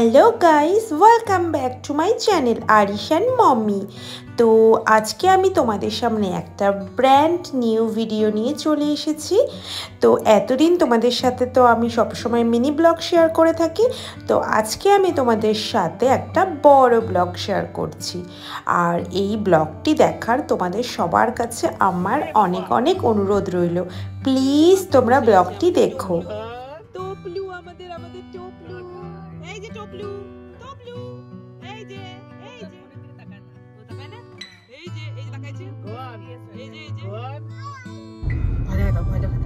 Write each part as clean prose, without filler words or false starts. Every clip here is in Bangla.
Hello guys, welcome back to my channel Arish and mummy. তো আজকে আমি তোমাদের সামনে একটা ব্র্যান্ড নিউ ভিডিও নিয়ে চলে এসেছি। তো এতদিন তোমাদের সাথে তো আমি সবসময় মিনি ব্লগ শেয়ার করে থাকি, তো আজকে আমি তোমাদের সাথে একটা বড় ব্লগ শেয়ার করছি। আর এই ব্লগটি দেখার তোমাদের সবার কাছে আমার অনেক অনেক অনুরোধ রইল, প্লিজ তোমরা ব্লগটি দেখো। এই যে টপলু টপলু এই যে তাকাইছে এই যে ভয় দেখা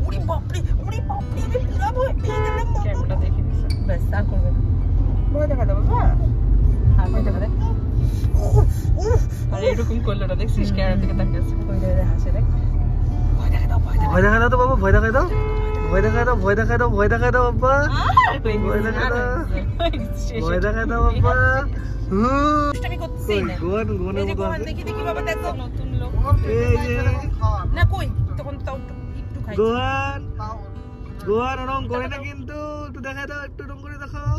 উড়ি বাপরে আমি পুরো ভয় পেয়ে গেলাম। ক্যামেরা দেখে দিছি, বাস আর করবে না। ভয় দেখা দাও বাবা, আর ভয় দেখা দে। আরে এরকম করলো না, দেখছিস ক্যামেরা থেকে তাকাচ্ছে, কই রে হাসে দেখ। ভয় দেখা দাও তো বাবা, ভয় দেখা দাও বাবা, বাবা। আমি করতেছি না, এই যে গোহান দেখি বাবা, দেখো নতুন লোক না কই, তখন তাও একটু খাই। গোহান রং করে না কিন্তু, একটু দেখা দাও, একটু রং করে দেখাও।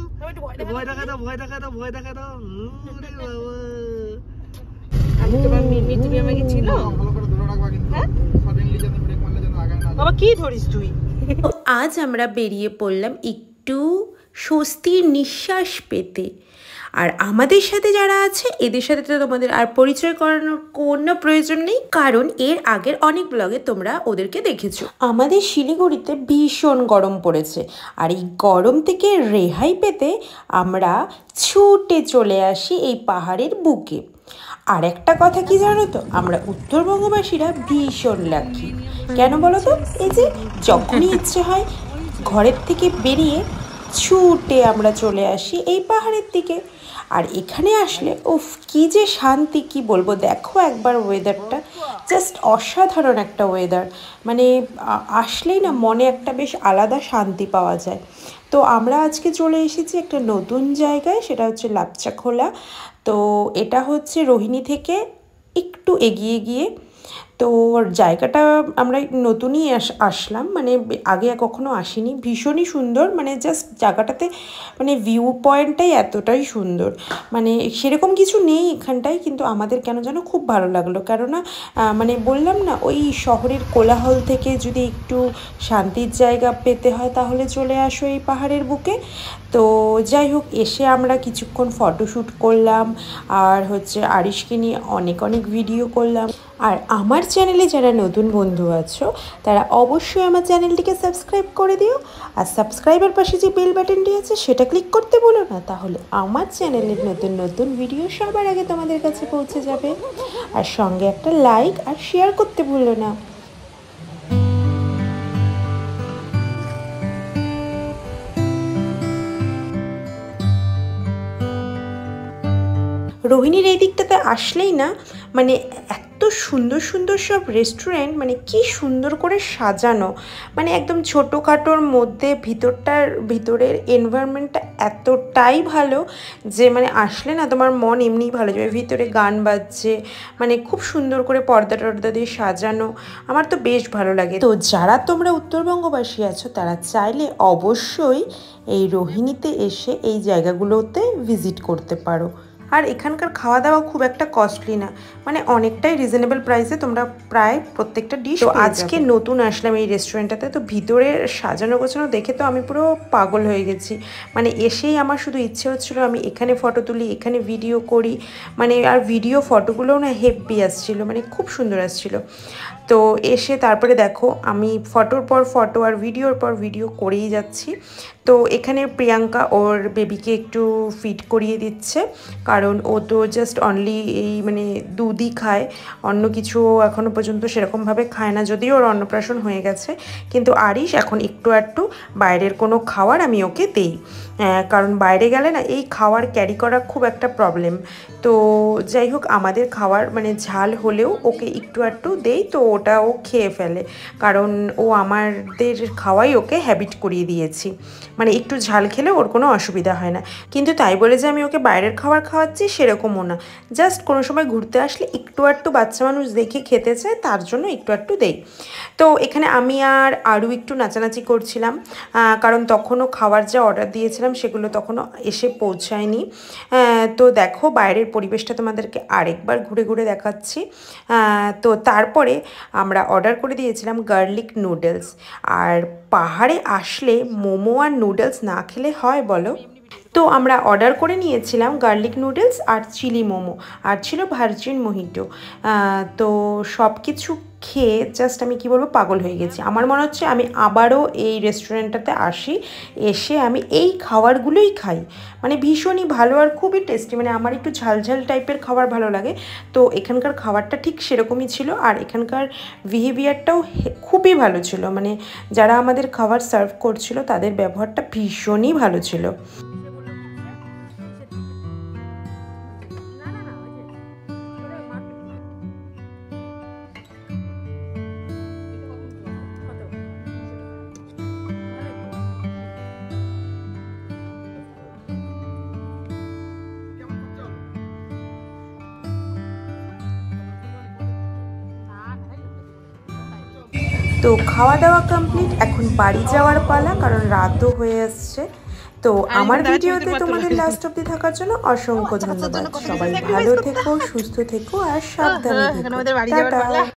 ভয় দেখা দাও ওরে বাবা। আমি তোমার মিটি আমাকে ছিল, হ্যাঁ বাবা কি ধরিস তুই। আজ আমরা বেরিয়ে পড়লাম একটু স্বস্তির নিঃশ্বাস পেতে। আর আমাদের সাথে যারা আছে এদের সাথে তো তোমাদের আর পরিচয় করানোর কোনো প্রয়োজন নেই, কারণ এর আগের অনেক ব্লগে তোমরা ওদেরকে দেখেছো। আমাদের শিলিগুড়িতে ভীষণ গরম পড়েছে, আর এই গরম থেকে রেহাই পেতে আমরা ছুটে চলে আসি এই পাহাড়ের বুকে। আর একটা কথা কি জানো তো, আমরা উত্তরবঙ্গবাসীরা ভীষণ লাকি। কেন বলো তো, এই যে যখনই ইচ্ছে হয় ঘরের থেকে বেরিয়ে ছুটে আমরা চলে আসি এই পাহাড়ের দিকে। আর এখানে আসলে উফ কি যে শান্তি, কি বলবো। দেখো একবার ওয়েদারটা, জাস্ট অসাধারণ একটা ওয়েদার। মানে আসলেই না মনে একটা বেশ আলাদা শান্তি পাওয়া যায়। তো আমরা আজকে চলে এসেছি একটা নতুন জায়গায়, সেটা হচ্ছে লাপচাখোলা। তো এটা হচ্ছে রোহিণী থেকে একটু এগিয়ে গিয়ে। তো জায়গাটা আমরা নতুনই আসলাম, মানে আগে কখনো আসিনি। ভীষণই সুন্দর, মানে জাস্ট জায়গাটাতে মানে ভিউ পয়েন্টটাই এতটাই সুন্দর। মানে সেরকম কিছু নেই এখানটায়, কিন্তু আমাদের কেন যেন খুব ভালো লাগলো। কেননা মানে বললাম না, ওই শহরের কোলাহল থেকে যদি একটু শান্তির জায়গা পেতে হয় তাহলে চলে আসো এই পাহাড়ের বুকে। তো যাই হোক, এসে আমরা কিছুক্ষণ ফটোশ্যুট করলাম, আর হচ্ছে আরিশকে নিয়ে অনেক অনেক ভিডিও করলাম। আর আমার চ্যানেলে যারা নতুন বন্ধু আছো তারা অবশ্যই আমার চ্যানেলটিকে সাবস্ক্রাইব করে দিও। আর সাবস্ক্রাইবার পাশে যে বেল বাটনটি আছে সেটা ক্লিক করতে বলো না, তাহলে আমার চ্যানেলের নতুন নতুন ভিডিও সবার আগে তোমাদের কাছে পৌঁছে যাবে। আর সঙ্গে একটা লাইক আর শেয়ার করতে ভুলো না। রোহিণীর এই দিকটাতে আসলেই না মানে এত সুন্দর সুন্দর সব রেস্টুরেন্ট, মানে কি সুন্দর করে সাজানো, মানে একদম ছোটোখাটোর মধ্যে ভিতরের এনভায়রনমেন্টটা এতটাই ভালো যে মানে আসলে না তোমার মন এমনিই ভালো যাবে। ভিতরে গান বাজছে, মানে খুব সুন্দর করে পর্দা টর্দা দিয়ে সাজানো, আমার তো বেশ ভালো লাগে। তো যারা তোমরা উত্তরবঙ্গবাসী আছো তারা চাইলে অবশ্যই এই রোহিণীতে এসে এই জায়গাগুলোতে ভিজিট করতে পারো। আর এখানকার খাওয়া দাওয়া খুব একটা কস্টলি না, মানে অনেকটাই রিজনেবল প্রাইসে তোমরা প্রায় প্রত্যেকটা ডিশ। তো আজকে নতুন আসলাম এই রেস্টুরেন্টটাতে, তো ভিতরে সাজানো গোছানো দেখে তো আমি পুরো পাগল হয়ে গেছি। মানে এসেই আমার শুধু ইচ্ছে হচ্ছিলো আমি এখানে ফটো তুলি, এখানে ভিডিও করি। মানে আর ভিডিও ফটোগুলোও না হেভি আসছিলো, মানে খুব সুন্দর আসছিলো। তো এসে তারপরে দেখো আমি ফটোর পর ফটো আর ভিডিওর পর ভিডিও করেই যাচ্ছি। তো এখানে প্রিয়াঙ্কা ওর বেবিকে একটু ফিড করিয়ে দিচ্ছে, কারণ ও তো জাস্ট অনলি এই মানে দুধই খায়, অন্য কিছু এখনও পর্যন্ত সেরকমভাবে খায় না, যদিও ওর অন্নপ্রাশন হয়ে গেছে। কিন্তু আরিশ এখন একটু বাইরের কোনো খাবার আমি ওকে দেই, কারণ বাইরে গেলে না এই খাওয়ার ক্যারি করা খুব একটা প্রবলেম। তো যাই হোক, আমাদের খাওয়ার মানে ঝাল হলেও ওকে একটু দেই, তো ও ওটাও খেয়ে ফেলে, কারণ ও আমাদের খাওয়াই ওকে হ্যাবিট করিয়ে দিয়েছি, মানে একটু ঝাল খেলে ওর কোনো অসুবিধা হয় না। কিন্তু তাই বলে যে আমি ওকে বাইরের খাবার খাওয়াচ্ছি সেরকমও না, জাস্ট কোনো সময় ঘুরতে আসলে একটু আধটু বাচ্চা মানুষ দেখে খেতে চায় তার জন্য একটু আধটু দেই। তো এখানে আমি আর আরও একটু নাচানাচি করছিলাম, কারণ তখনও খাবার যা অর্ডার দিয়েছিলাম সেগুলো তখনও এসে পৌঁছায়নি। তো দেখো বাইরের পরিবেশটা তোমাদেরকে আরেকবার ঘুরে ঘুরে দেখাচ্ছি। তো তারপরে আমরা অর্ডার করে দিয়েছিলাম গার্লিক নুডলস, আর পাহাড়ে আসলে মোমো আর নুডলস না খেলে হয় বলো? তো আমরা অর্ডার করে নিয়েছিলাম গার্লিক নুডলস আর চিলি মোমো, আর ছিল ভার্জিন মোহিটো। তো সব কিছু খেয়ে জাস্ট আমি কি বলবো, পাগল হয়ে গেছি। আমার মনে হচ্ছে আমি আবারও এই রেস্টুরেন্টটাতে আসি, এসে আমি এই খাবারগুলোই খাই, মানে ভীষণই ভালো আর খুবই টেস্টি। মানে আমার একটু ঝালঝাল টাইপের খাবার ভালো লাগে, তো এখানকার খাবারটা ঠিক সেরকমই ছিল। আর এখানকার বিহেভিয়ারটাও খুবই ভালো ছিল, মানে যারা আমাদের খাবার সার্ভ করছিল তাদের ব্যবহারটা ভীষণই ভালো ছিল। তো খাওয়া দাওয়া কমপ্লিট, এখন বাড়ি যাওয়ার পালা, কারণ রাতও হয়ে আসছে। তো আমার ভিডিওতে তোমাদের লাস্ট অবধি থাকার জন্য অসংখ্য ধন্যবাদ। সবাই ভালো থেকো, সুস্থ থেকো আর সাবধানে থেকো। টাটা।